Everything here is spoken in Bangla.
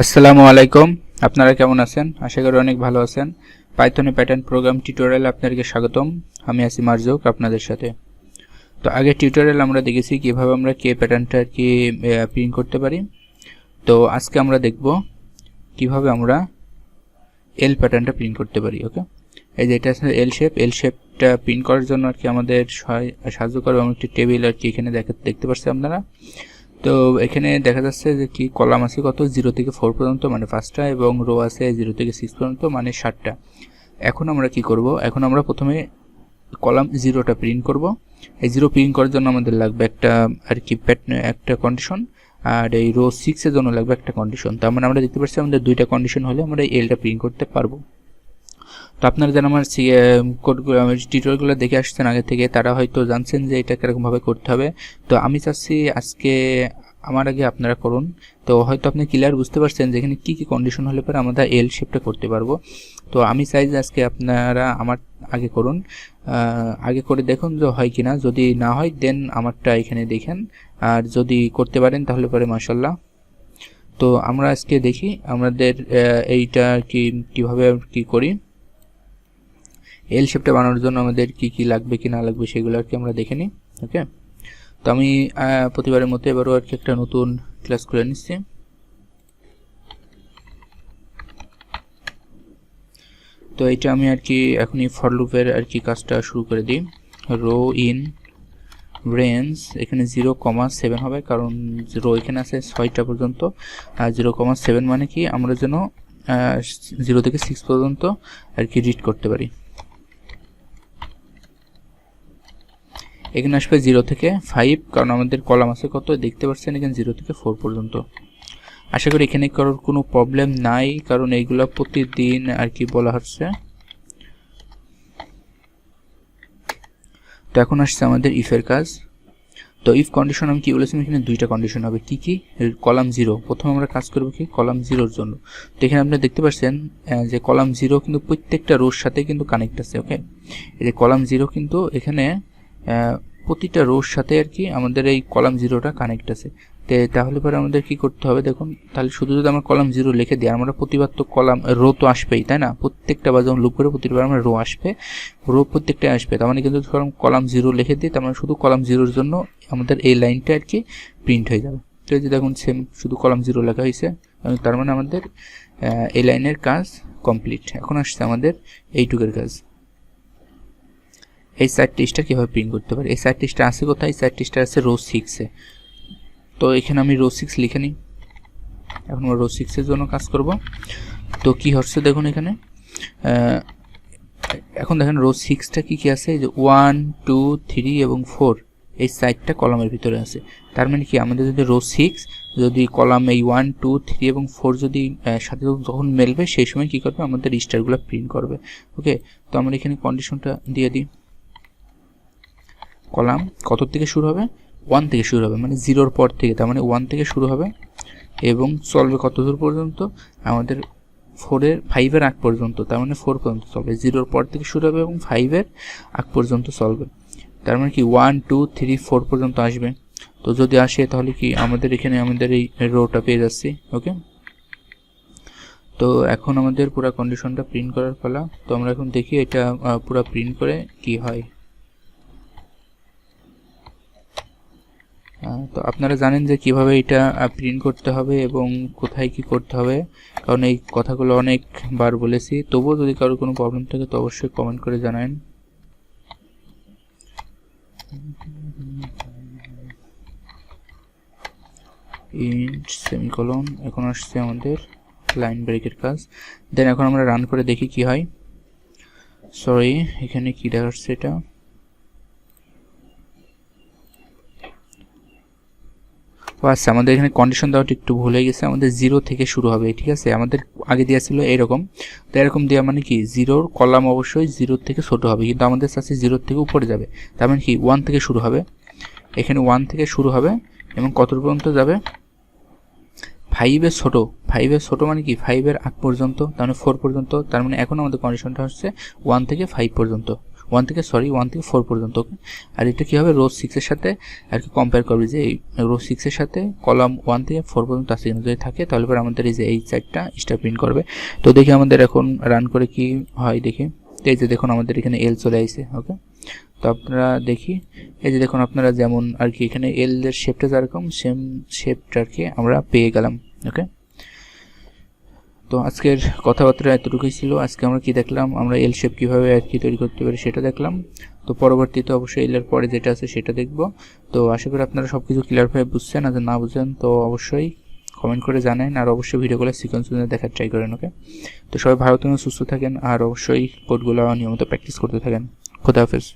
আসসালামু আলাইকুম। আপনারা কেমন আছেন? আশা করি অনেক ভালো আছেন। পাইথনে প্যাটার্ন প্রোগ্রাম টিউটোরিয়ালে আপনাদেরকে স্বাগতম। আমি আছি মার্জুক আপনাদের সাথে। তো আগের টিউটোরিয়াল আমরা দেখেছি কিভাবে আমরা কে প্যাটার্নটা কি প্রিন্ট করতে পারি। তো আজকে আমরা দেখব কিভাবে আমরা এল প্যাটার্নটা প্রিন্ট করতে পারি। ওকে, এই যে এটা আছে এল শেপটা প্রিন্ট করার জন্য আর কি আমাদের সাহায্য করবে এমন একটি টেবিল আর কি এখানে দেখতে পাচ্ছেন আপনারা। তো এখানে দেখা যাচ্ছে যে কি কলাম আছে কত 0 থেকে 4 পর্যন্ত মানে 5টা এবং রো আছে 0 থেকে 6 পর্যন্ত মানে 7টা। এখন আমরা কি করব, এখন আমরা প্রথমে কলাম 0টা প্রিন্ট করব। এই 0 প্রিন্ট করার জন্য আমাদের লাগবে একটা আর কি একটা কন্ডিশন, আর এই রো 6 এর জন্য লাগবে একটা কন্ডিশন। তার মানে আমরা দেখতে পাচ্ছি আমাদের দুইটা কন্ডিশন হলে আমরা এই এলটা প্রিন্ট করতে পারবো। তো আপনারা যারা আমার কোডগুলো টিউটোরিয়ালগুলো দেখে আসছেন আগে থেকে তারা হয়তো জানছেন যে এটা কীরকমভাবে করতে হবে। তো আমি চাচ্ছি আজকে আমার আগে আপনারা করুন। তো হয়তো আপনি ক্লিয়ার বুঝতে পারছেন যে এখানে কী কী কন্ডিশন হলে পরে আমরা এল শেপটা করতে পারবো। তো আমি চাই যে আজকে আপনারা আমার আগে করুন, আগে করে দেখুন যে হয় কি না। যদি না হয় দেন আমারটা এখানে দেখেন, আর যদি করতে পারেন তাহলে পরে মাশাআল্লাহ। তো আমরা আজকে দেখি আমাদের এইটা কীভাবে কি করি। এল শেপটা বানানোর জন্য আমাদের কি কি লাগবে কি না লাগবে সেগুলো আর কি আমরা দেখে নিই। ওকে, তো আমি প্রতিবারের মতো এবারও আর কি একটা নতুন ক্লাস করে নিচ্ছি। তো এটা আমি আর কি এখনই ফর লুপের আর কি কাজটা শুরু করে দিই। রো ইন রেঞ্জ এখানে 0,7 হবে, কারণ রো এখানে আছে 6টা পর্যন্ত, আর 0,7 মানে কি আমরা যেন 0 থেকে 6 পর্যন্ত আর কি রিড করতে পারি। এখানে আসবে 0 থেকে 5, কারণ আমাদের কলাম আছে কত দেখতে পাচ্ছেন এখানে 0 থেকে 4 পর্যন্ত। আশা করি এখানে কারোর কোনো প্রবলেম নাই, কারণ এইগুলো প্রতিদিন আর কি বলা হচ্ছে। তো এখন আসছে আমাদের ইফের কাজ। তো ইফ কন্ডিশন আমি কি বলেছিলাম, এখানে দুইটা কন্ডিশন হবে। কি কি? কলাম 0 প্রথমে আমরা কাজ করব কি কলাম 0-র জন্য। তো এখানে আপনি দেখতে পাচ্ছেন যে কলাম 0 কিন্তু প্রত্যেকটা রোর সাথে কিন্তু কানেক্ট আছে। ওকে, এই যে কলাম 0 কিন্তু এখানে প্রতিটা রোর সাথে আর কি আমাদের এই কলাম 0টা কানেক্ট আছে। তাহলে পরে আমাদের কি করতে হবে দেখুন, তাহলে শুধু যদি আমরা কলাম 0 লিখে দিই, আমরা প্রতিবার তো কলাম রো তো আসবেই, তাই না? প্রত্যেকটা বার যখন লুপ করে প্রতিবার আমরা রো আসবে, রো প্রত্যেকটাই আসবে। তার মানে কিন্তু কলাম 0 লিখে দিই, তার মানে শুধু কলাম 0-র জন্য আমাদের এই লাইনটা আর কি প্রিন্ট হয়ে যাবে। তো এই যে দেখুন সেম শুধু কলাম 0 লেখা হয়েছে, তার মানে আমাদের এই লাইনের কাজ কমপ্লিট। এখন আসছে আমাদের এইটুকের কাজ। এই সাইড টেস্টটা কীভাবে প্রিন্ট করতে পারি? এই সাইড টেস্টটা আছে কোথায়? সাইড টেস্টটা আছে রো 6-এ। তো এখানে আমি রো 6 লিখে নিই। এখন আমরা রো 6-এর জন্য কাজ করব। তো কি হচ্ছে দেখুন এখানে, এখন দেখেন রো 6টা কি আছে, এই যে 1 2 3 এবং 4 এই সাইডটা কলামের ভিতরে আছে। তার মানে কি আমাদের যদি রো 6 যদি কলাম এই 1 2 3 এবং 4 যদি সাথে যখন মেলবে সেই সময় কি করবে আমাদের স্টারগুলো প্রিন্ট করবে। ওকে, তো আমরা এখানে কন্ডিশনটা দিয়ে দিই। কলাম কত থেকে শুরু হবে? 1 থেকে শুরু হবে, মানে 0-র পর থেকে, তার মানে 1 থেকে শুরু হবে এবং চলবে কত দূর পর্যন্ত? আমাদের 5-এর আগ পর্যন্ত, তার মানে 4 পর্যন্ত চলবে। 0-র পর থেকে শুরু হবে এবং 5-এর আগ পর্যন্ত চলবে। তার মানে কি 1 2 3 4 পর্যন্ত আসবে। তো যদি আসে তাহলে কি আমাদের এখানে আমাদের এই রোটা পেয়ে যাচ্ছি। ওকে, তো এখন আমাদের পুরো কন্ডিশনটা প্রিন্ট করার পালা। তো আমরা এখন দেখি এটা পুরো প্রিন্ট করে কি হয়। তো আপনারা জানেন যে কিভাবে এটা প্রিন্ট করতে হবে এবং কোথায় কি করতে হবে, কারণ এই কথাগুলো অনেকবার বলেছি। তবুও যদি কারোর কোনো প্রবলেম থাকে তো অবশ্যই কমেন্ট করে জানান। ইন্ট সেমিকোলন, এখন আসছে আমাদের লাইন ব্রেকের কাজ। দেন এখন আমরা রান করে দেখি কি হয়। সরি, এখানে কি দেখাচ্ছে এটা? আচ্ছা, আমাদের এখানে কন্ডিশন দেওয়াটা একটু ভুল হয়ে গেছে। আমাদের 0 থেকে শুরু হবে, ঠিক আছে? আমাদের আগে দেওয়া ছিল এরকম। তো এরকম দেওয়া মানে কি 0-র কলাম অবশ্যই 0 থেকে ছোট হবে, কিন্তু আমাদের কাছে 0 থেকে উপরে যাবে। তার মানে কি 1 থেকে শুরু হবে, এখানে 1 থেকে শুরু হবে এবং কত পর্যন্ত যাবে? 5-এর ছোট। 5-এর ছোট মানে কি 5-এর আগ পর্যন্ত, তার মানে 4 পর্যন্ত। তার মানে এখন আমাদের কন্ডিশনটা হচ্ছে 1 থেকে 5 পর্যন্ত। 1 থেকে 4 পর্যন্ত, ওকে। আর এটা কি হবে, রো 6 এর সাথে আর কি কম্পেয়ার করবে যে এই রো 6 এর সাথে কলাম 1 থেকে 4 পর্যন্ত আছে কিনা। যদি থাকে তাহলে পরে আমাদের এই যে এই চারটা স্টার প্রিন্ট করবে। তো দেখি আমাদের এখন রান করে কি হয় দেখি। এই যে দেখুন আমাদের এখানে এল চলে আসছে, ওকে। তো আপনারা দেখি এই যে দেখুন আপনারা যেমন আর কি এখানে এল এর শেপটা যেরকম সেম শেপটা আর কি আমরা পেয়ে গেলাম, ওকে। তো আজকের কথাবার্তা এতটুকুই ছিল। আজকে আমরা কি দেখলাম, আমরা এল শেপ কীভাবে আর কি তৈরি করতে পারি সেটা দেখলাম। তো পরবর্তীতে অবশ্যই এল এর পরে যেটা আছে সেটা দেখব। তো আশা করি আপনারা সব কিছু ক্লিয়ারভাবে বুঝছেন, আর না বুঝেন তো অবশ্যই কমেন্ট করে জানান, আর অবশ্যই ভিডিওগুলো সিকোয়েন্স দেখার ট্রাই করেন, ওকে। তো সবাই ভালো থাকেন, সুস্থ থাকেন, আর অবশ্যই কোডগুলো নিয়মিত প্র্যাকটিস করতে থাকেন। খোদা হাফেজ।